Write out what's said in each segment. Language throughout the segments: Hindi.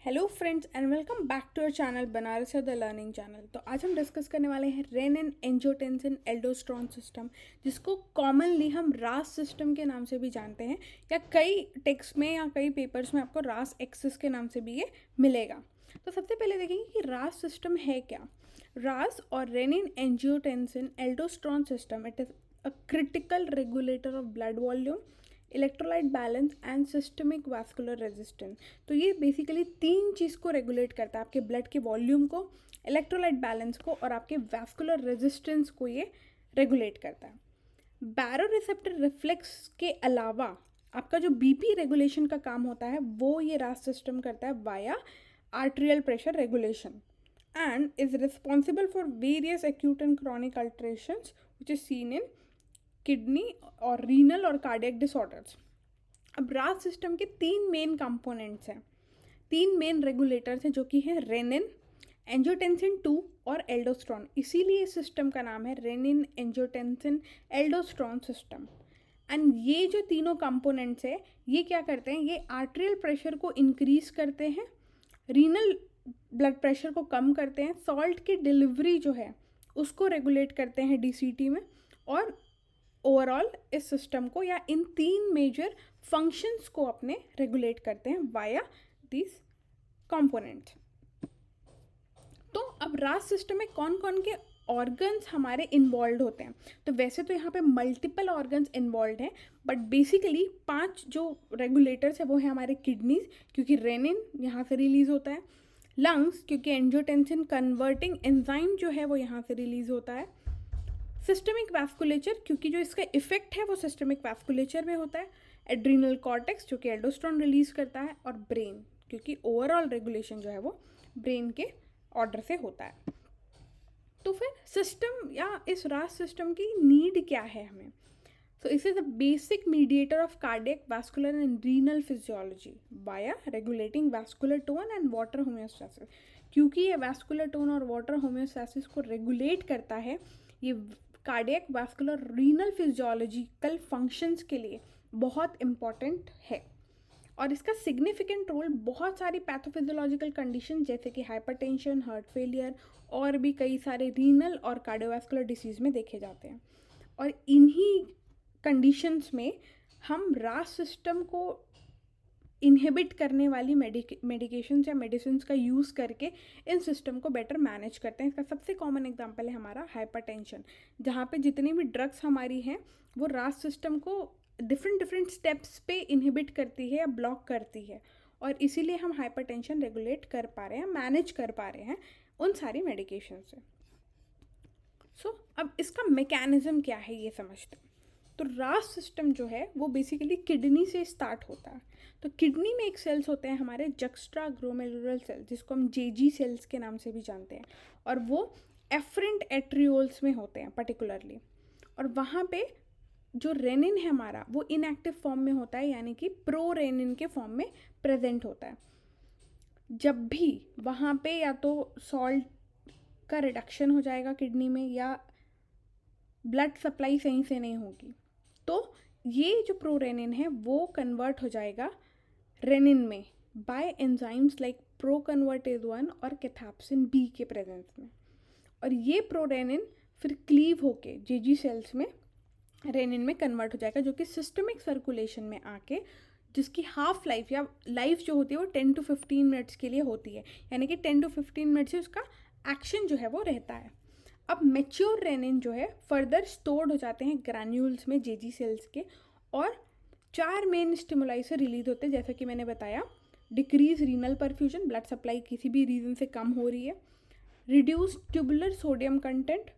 Hello friends and welcome back to our channel Banaras the learning channel. तो आज हम डिस्कस करने वाले हैं रेनिन एंजियोटेंसिन एल्डोस्टेरोन सिस्टम, जिसको कॉमनली हम रास सिस्टम के नाम से भी जानते हैं, या कई टेक्स्ट में या कई पेपर्स में आपको रास एक्सिस के नाम से भी ये मिलेगा। तो सबसे पहले देखेंगे कि रास सिस्टम है क्या। रास और rennin angiotensin aldosterone system, it is a critical regulator of blood volume, electrolyte balance and systemic vascular resistance. तो ये बेसिकली तीन चीज़ को रेगुलेट करता है, आपके ब्लड के वॉल्यूम को, इलेक्ट्रोलाइट बैलेंस को और आपके वास्कुलर रेजिस्टेंस को ये रेगुलेट करता है। बैरोरिसेप्टर रिफ्लेक्स के अलावा आपका जो बीपी रेगुलेशन का काम होता है वो ये रास सिस्टम करता है via arterial pressure regulation, and is responsible for various acute and chronic alterations which is seen in kidney और रीनल और कार्डियक डिसऑर्डर्स। अब रास सिस्टम के तीन मेन कंपोनेंट्स हैं, तीन मेन रेगुलेटर्स हैं, जो कि हैं रेनिन, एंजियोटेंसिन 2 और एल्डोस्टेरोन। इसीलिए इस सिस्टम का नाम है rennin angiotensin aldosterone system. And ये जो तीनों कंपोनेंट्स है ये क्या करते हैं, ये आर्टेरियल प्रेशर को इंक्रीज करते हैं, रीनल ब्लड प्रेशर को कम करते हैं, सॉल्ट की डिलीवरी जो है उसको रेगुलेट करते हैं डीसीटी में, और ओवरऑल इस सिस्टम को या इन तीन मेजर फंक्शंस को अपने रेगुलेट करते हैं वाया दिस कंपोनेंट्स। तो अब रास सिस्टम में कौन कौन के ऑर्गन्स हमारे इन्वॉल्व होते हैं, तो वैसे तो यहाँ पे मल्टीपल ऑर्गन्स इन्वॉल्व हैं, बट बेसिकली 5 जो रेगुलेटर्स है वो है हमारे किडनीज, क्योंकि रेनिन यहाँ से रिलीज होता है, लंग्स क्योंकि एंजियोटेंसिन कन्वर्टिंग एंजाइम जो है वो यहाँ से रिलीज होता है, सिस्टमिक वैस्कुलेचर क्योंकि जो इसका इफेक्ट है वो सिस्टमिक वैस्कुलेचर में होता है, एड्रीनल कॉर्टेक्स जो कि एल्डोस्टेरोन रिलीज करता है, और ब्रेन क्योंकि ओवरऑल रेगुलेशन जो है वो ब्रेन के ऑर्डर से होता है। तो फिर सिस्टम या इस रास सिस्टम की नीड क्या है हमें, so this is the basic mediator of cardiac, vascular and renal physiology via regulating vascular tone and water homeostasis। क्योंकि ये vascular tone और water homeostasis को रेगुलेट करता है, ये cardiac, vascular, renal physiological functions के लिए बहुत इम्पॉर्टेंट है। और इसका सिग्निफिकेंट रोल बहुत सारी पैथोफिजियोलॉजिकल कंडीशन जैसे कि हाइपरटेंशन, हार्ट फेलियर और भी कई सारे रीनल और कार्डियोवास्कुलर डिसीज़ में देखे जाते हैं। और इन्हीं कंडीशंस में हम रास सिस्टम को इनहिबिट करने वाली मेडिकेशंस या मेडिसिन्स का यूज़ करके इन सिस्टम को बेटर मैनेज करते हैं। इसका सबसे कॉमन एग्जांपल है हमारा हाइपरटेंशन, जहाँ पे जितनी भी ड्रग्स हमारी हैं वो रास सिस्टम को डिफरेंट स्टेप्स पे इनहिबिट करती है या ब्लॉक करती है, और इसीलिए हम हाइपरटेंशन रेगुलेट कर पा रहे हैं, मैनेज कर पा रहे हैं उन सारी मेडिकेशन से। सो अब इसका मैकेनिज्म क्या है ये समझते हैं। तो रास सिस्टम जो है वो बेसिकली किडनी से स्टार्ट होता है। तो किडनी में एक सेल्स होते हैं हमारे जक्स्ट्रा ग्लोमेरुलर सेल, जिसको हम जेजी सेल्स के नाम से भी जानते हैं, और वो एफरेंट एट्रियोल्स में होते हैं पर्टिकुलरली। और वहाँ पे जो रेनिन है हमारा वो इनएक्टिव फॉर्म में होता है, यानी कि प्रो रेनिन के फॉर्म में प्रेजेंट होता है। जब भी वहाँ पे या तो सॉल्ट का रिडक्शन हो जाएगा किडनी में, या ब्लड सप्लाई सही से नहीं होगी, तो ये जो प्रोरेनिन है वो कन्वर्ट हो जाएगा रेनिन में बाय एंजाइम्स लाइक प्रोकन्वर्टेज 1 और कैथाप्सिन बी के प्रेजेंस में। और ये प्रोरेनिन फिर क्लीव होके जेजी सेल्स में रेनिन में कन्वर्ट हो जाएगा, जो कि सिस्टमिक सर्कुलेशन में आके जिसकी हाफ लाइफ या लाइफ जो होती है वो 10 to 15 मिनट्स के लिए होती है, यानी कि 10 to 15 मिनट से उसका एक्शन जो है वो रहता है। अब मेच्योर रेनिन जो है फर्दर स्टोर्ड हो जाते हैं ग्रैन्यूल्स में जेजी सेल्स के, और 4 मेन स्टिमुलाई से रिलीज होते हैं, जैसा कि मैंने बताया, decrease renal perfusion, blood supply किसी भी रीज़न से कम हो रही है, reduce tubular sodium content,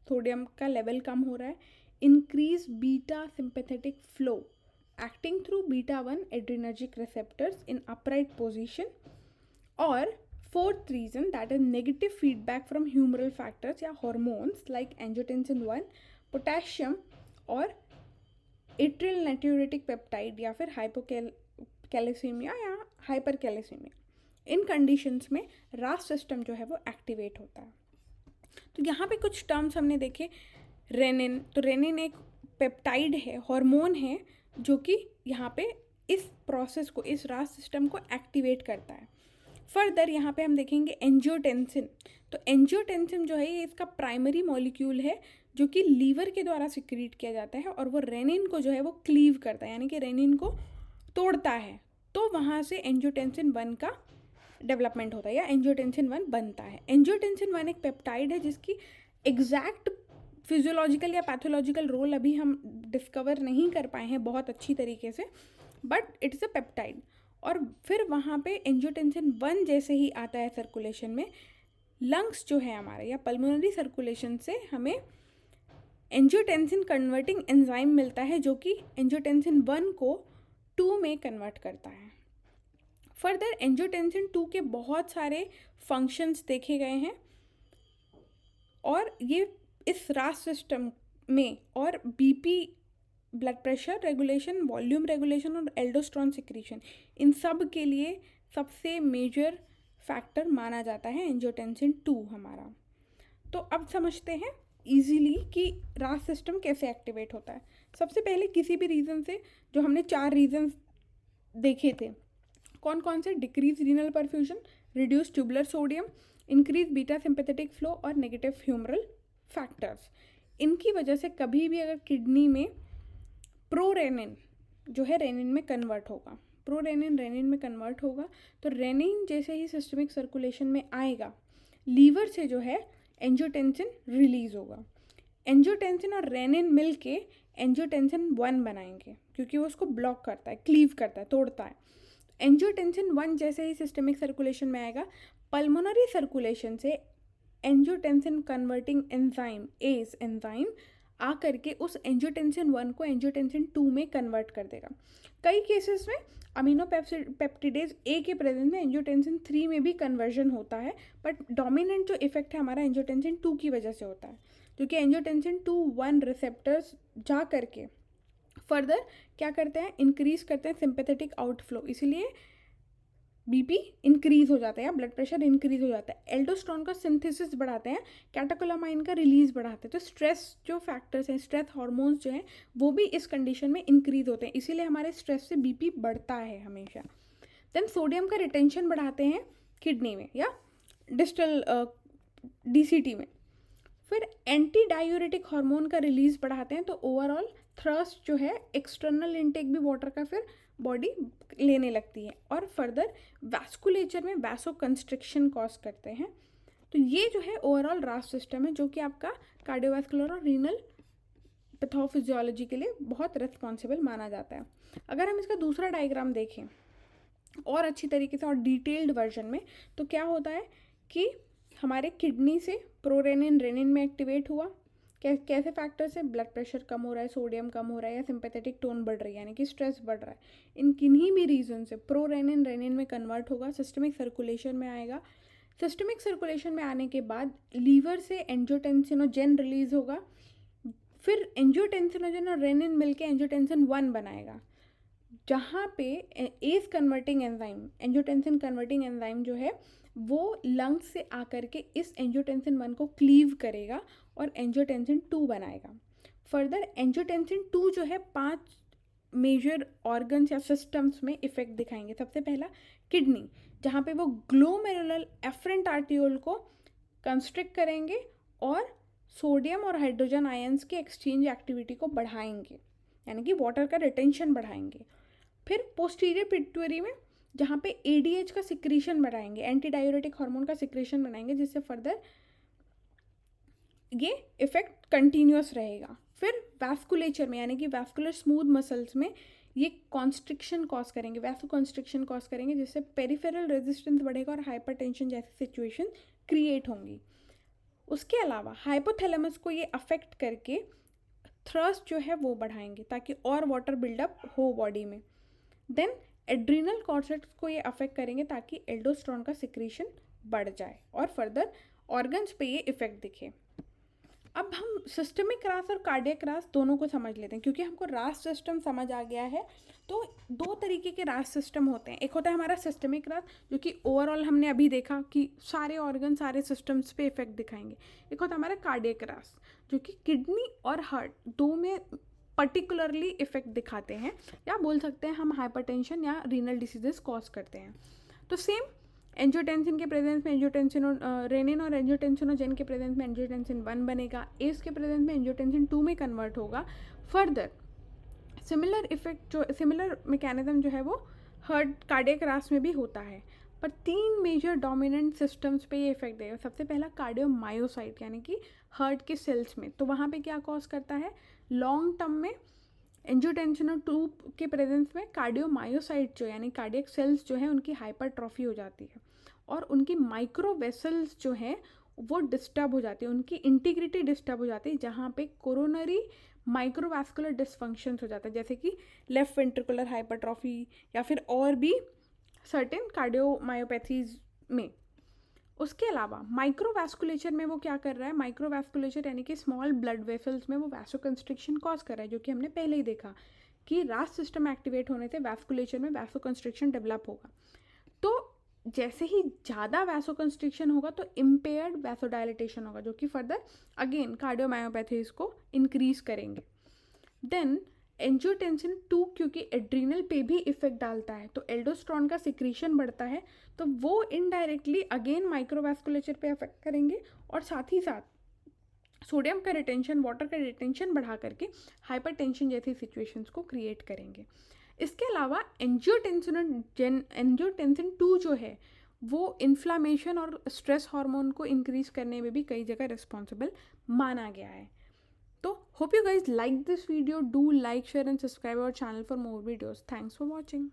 sodium का लेवल कम हो रहा है, increase beta sympathetic flow acting through beta 1 adrenergic receptors इन अपराइट पोजिशन, और fourth reason that is negative feedback from humoral factors या hormones like angiotensin 1, potassium और atrial natriuretic peptide या फिर hypocalcemia या hypercalcemia। इन कंडीशंस में रास सिस्टम जो है वो एक्टिवेट होता है। तो यहाँ पे कुछ टर्म्स हमने देखे। रेनिन, तो रेनिन एक पेप्टाइड है, हार्मोन है, जो कि यहाँ पे इस प्रोसेस को, इस रास सिस्टम को एक्टिवेट करता है। फर्दर यहाँ पे हम देखेंगे एंजियोटेंसिन। तो एंजियोटेंसिन जो है ये इसका प्राइमरी मॉलिक्यूल है जो कि लीवर के द्वारा सिक्रीट किया जाता है और वो रेनिन को जो है वो क्लीव करता है, यानी कि रेनिन को तोड़ता है। तो वहाँ से एंजियोटेंसिन 1 का डेवलपमेंट होता है या एंजियोटेंसिन 1 बनता है। एंजियोटेंसिन 1 एक पेप्टाइड है जिसकी एग्जैक्ट फिजियोलॉजिकल या पैथोलॉजिकल रोल अभी हम डिस्कवर नहीं कर पाए हैं बहुत अच्छी तरीके से, बट इट्स अ पेप्टाइड। और फिर वहाँ पे एंजियोटेंसिन 1 जैसे ही आता है सर्कुलेशन में, लंग्स जो है हमारे या पल्मोनरी सर्कुलेशन से हमें एंजियोटेंसिन कन्वर्टिंग एंजाइम मिलता है जो कि एंजियोटेंसिन 1 को 2 में कन्वर्ट करता है। फर्दर एंजियोटेंसिन 2 के बहुत सारे फंक्शंस देखे गए हैं और ये इस रास सिस्टम में और BP, blood pressure regulation, volume regulation और एल्डोस्टेरोन सिक्रीशन, इन सब के लिए सबसे मेजर फैक्टर माना जाता है एंजियोटेंसिन 2 हमारा। तो अब समझते हैं इजीली कि रास सिस्टम कैसे एक्टिवेट होता है। सबसे पहले किसी भी रीज़न से, जो हमने 4 रीजन देखे थे, कौन कौन से? Decrease renal perfusion, reduce tubular sodium, increase beta sympathetic flow और नेगेटिव ह्यूमरल फैक्टर्स। इनकी वजह से कभी भी अगर किडनी में प्रोरेनिन जो है रेनिन में कन्वर्ट होगा, प्रोरेनिन रेनिन में कन्वर्ट होगा, तो रेनिन जैसे ही सिस्टमिक सर्कुलेशन में आएगा, लीवर से जो है एंजियोटेंसिन रिलीज होगा। एंजियोटेंसिन और रेनिन मिल के एंजियोटेंसिन 1 बनाएंगे क्योंकि वो उसको ब्लॉक करता है, क्लीव करता है, तोड़ता है। एंजियोटेंसिन 1 जैसे ही सिस्टमिक सर्कुलेशन में आएगा, पल्मोनरी सर्कुलेशन से angiotensin converting enzyme ACE enzyme आ करके उस एंजियोटेंसिन 1 को एंजियोटेंसिन 2 में कन्वर्ट कर देगा। कई केसेस में अमीनो पेप्टिडेज ए के प्रेजेंस में एंजियोटेंसिन 3 में भी कन्वर्जन होता है, बट डोमिनेंट जो इफेक्ट है हमारा एंजियोटेंसिन 2 की वजह से होता है, क्योंकि एंजियोटेंसिन 2-1 रिसेप्टर्स जा करके फर्दर क्या करते हैं, इंक्रीज करते हैं सिंपैथेटिक आउटफ्लो, इसीलिए बीपी इंक्रीज हो जाता है या ब्लड प्रेशर इंक्रीज हो जाता है। एल्डोस्टेरोन का सिंथेसिस बढ़ाते हैं, कैटेकोलामाइन का रिलीज बढ़ाते हैं। तो स्ट्रेस जो फैक्टर्स हैं, स्ट्रेस हार्मोन्स जो हैं, वो भी इस कंडीशन में इंक्रीज होते हैं, इसीलिए हमारे स्ट्रेस से बीपी बढ़ता है हमेशा। देन सोडियम का रिटेंशन बढ़ाते हैं किडनी में या डिस्टल डीसीटी में। फिर एंटी डायूरेटिक हार्मोन का रिलीज बढ़ाते हैं, तो ओवरऑल थ्रस्ट जो है, एक्सटर्नल इनटेक भी वाटर का फिर बॉडी लेने लगती है और फर्दर वैस्कुलेचर में वैसो कंस्ट्रिक्शन कॉज करते हैं। तो ये जो है ओवरऑल रास सिस्टम है जो कि आपका कार्डियोवैस्कुलर और रीनल पैथोफिजियोलॉजी के लिए बहुत रिस्पॉन्सिबल माना जाता है। अगर हम इसका दूसरा डायग्राम देखें और अच्छी तरीके से और डिटेल्ड वर्जन में, तो क्या होता है कि हमारे किडनी से प्रोरेनिन रेनिन में एक्टिवेट हुआ, कैसे फैक्टर से? ब्लड प्रेशर कम हो रहा है, सोडियम कम हो रहा है या सिंपैथेटिक टोन बढ़ रही है, यानी कि स्ट्रेस बढ़ रहा है। इन किन्हीं भी रीज़न से प्रोरेनिन रेनिन में कन्वर्ट होगा, सिस्टमिक सर्कुलेशन में आएगा। सिस्टमिक सर्कुलेशन में आने के बाद लीवर से एंजियोटेंसिनोजेन रिलीज होगा, फिर एंजियोटेंसिनोजेन और रेनिन मिलकर एंजियोटेंसिन 1 बनाएगा, जहाँ पे S converting enzyme, angiotensin converting enzyme जो है वो लंग्स से आकर के इस एंजियोटेंसिन 1 को क्लीव करेगा और एंजियोटेंसिन 2 बनाएगा। फर्दर एंजियोटेंसिन 2 जो है 5 मेजर ऑर्गन्स या सिस्टम्स में इफेक्ट दिखाएंगे। सबसे पहला किडनी, जहाँ पे वो ग्लोमेरुलर एफरेंट आर्टियोल को कंस्ट्रिक्ट करेंगे और सोडियम और हाइड्रोजन आयंस के एक्सचेंज एक्टिविटी को बढ़ाएंगे, यानी कि वाटर का रिटेंशन बढ़ाएंगे। फिर पोस्टीरियर पिट्यूटरी में, जहाँ पे एडीएच का सिक्रीशन बढ़ाएंगे, एंटी डायूरेटिक हार्मोन का सिक्रीशन बढ़ाएंगे, जिससे फर्दर ये इफेक्ट कंटिन्यूस रहेगा। फिर वैस्कुलेचर में, यानी कि वैस्कुलर स्मूथ मसल्स में ये कॉन्स्ट्रिक्शन कॉज करेंगे, वैसो कॉन्स्ट्रिक्शन कॉज करेंगे, जिससे पेरिफेरल रेजिस्टेंस बढ़ेगा और हाइपरटेंशन जैसी सिचुएशन क्रिएट होंगी। उसके अलावा हाइपोथैलेमस को ये अफेक्ट करके थ्रस्ट जो है वो बढ़ाएंगे ताकि और वाटर बिल्डअप हो बॉडी में। देन एड्रीनल कॉर्सेट्स को ये अफेक्ट करेंगे ताकि एल्डोस्टेरोन का सिक्रीशन बढ़ जाए और फर्दर ऑर्गन्स पे ये इफेक्ट दिखे। अब हम सिस्टमिक रास और कार्डियक रास दोनों को समझ लेते हैं, क्योंकि हमको रास सिस्टम समझ आ गया है। तो 2 तरीके के रास सिस्टम होते हैं। एक होता है हमारा सिस्टमिक रास, जो कि ओवरऑल हमने अभी देखा कि सारे ऑर्गन सारे सिस्टम्स पे इफेक्ट दिखाएंगे। एक होता है हमारा कार्डियक रास, जो कि किडनी और हार्ट दो में पर्टिकुलरली इफेक्ट दिखाते हैं, या बोल सकते हैं हम हाइपरटेंशन या रीनल डिसीजेस कॉज करते हैं। तो सेम एंजियोटेंसिन के प्रेजेंस में रेनिन और एंजियोटेंसिनोजेन के प्रेजेंस में एंजियोटेंसिन 1 बनेगा, एस के प्रेजेंस में एंजियोटेंसिन 2 में कन्वर्ट होगा। फर्दर सिमिलर मैकेनिज्म जो है वो हार्ट कार्डियक रास में भी होता है, पर 3 मेजर डोमिनेंट सिस्टम्स पे ये इफेक्ट देगा। सबसे पहला कार्डियोमायोसाइट यानी कि हार्ट के सेल्स में, तो वहाँ पे क्या कॉज करता है, लॉन्ग टर्म में एंजियोटेंसिन 2 के प्रेजेंस में कार्डियोमायोसाइट जो यानी कार्डियक सेल्स जो है उनकी हाइपरट्रॉफी हो जाती है और उनकी माइक्रो वेसल्स जो है वो डिस्टर्ब हो जाती है, उनकी इंटीग्रिटी डिस्टर्ब हो जाती है, जहाँ पे कोरोनरी माइक्रोवास्कुलर डिसफंक्शंस हो जाता है, जैसे कि लेफ्ट वेंट्रिकुलर हाइपरट्रॉफी या फिर और भी सर्टेन कार्डियोमायोपैथीज में। उसके अलावा माइक्रोवास्कुलेचर में वो क्या कर रहा है, माइक्रोवास्कुलेचर यानी कि स्मॉल ब्लड वेसल्स में वो वैसोकंस्ट्रिक्शन कॉज कर रहा है, जो कि हमने पहले ही देखा कि रास सिस्टम एक्टिवेट होने से वैस्कुलेचर में वैसोकंस्ट्रिक्शन डेवलप होगा। तो जैसे ही ज़्यादा वैसोकंस्ट्रिक्शन होगा तो इम्पेयर्ड वैसोडायलिटेशन होगा, जो कि फर्दर अगेन कार्डियोमायोपैथीज को इंक्रीज करेंगे। देन एंजियोटेंसिन 2 क्योंकि एड्रीनल पे भी इफेक्ट डालता है, तो एल्डोस्ट्रॉन का सिक्रीशन बढ़ता है, तो वो इनडायरेक्टली अगेन माइक्रोवास्कुलेचर पे अफेक्ट करेंगे और साथ ही साथ सोडियम का रिटेंशन, वाटर का रिटेंशन बढ़ा करके हाइपरटेंशन जैसी सिचुएशंस को क्रिएट करेंगे। इसके अलावा एंजियोटेंसिन 2 जो है वो इन्फ्लामेशन और स्ट्रेस हार्मोन को इंक्रीज करने में भी कई जगह रिस्पॉन्सिबल माना गया है। तो hope you guys like this video. Do like, share and subscribe our channel for more videos. Thanks for watching.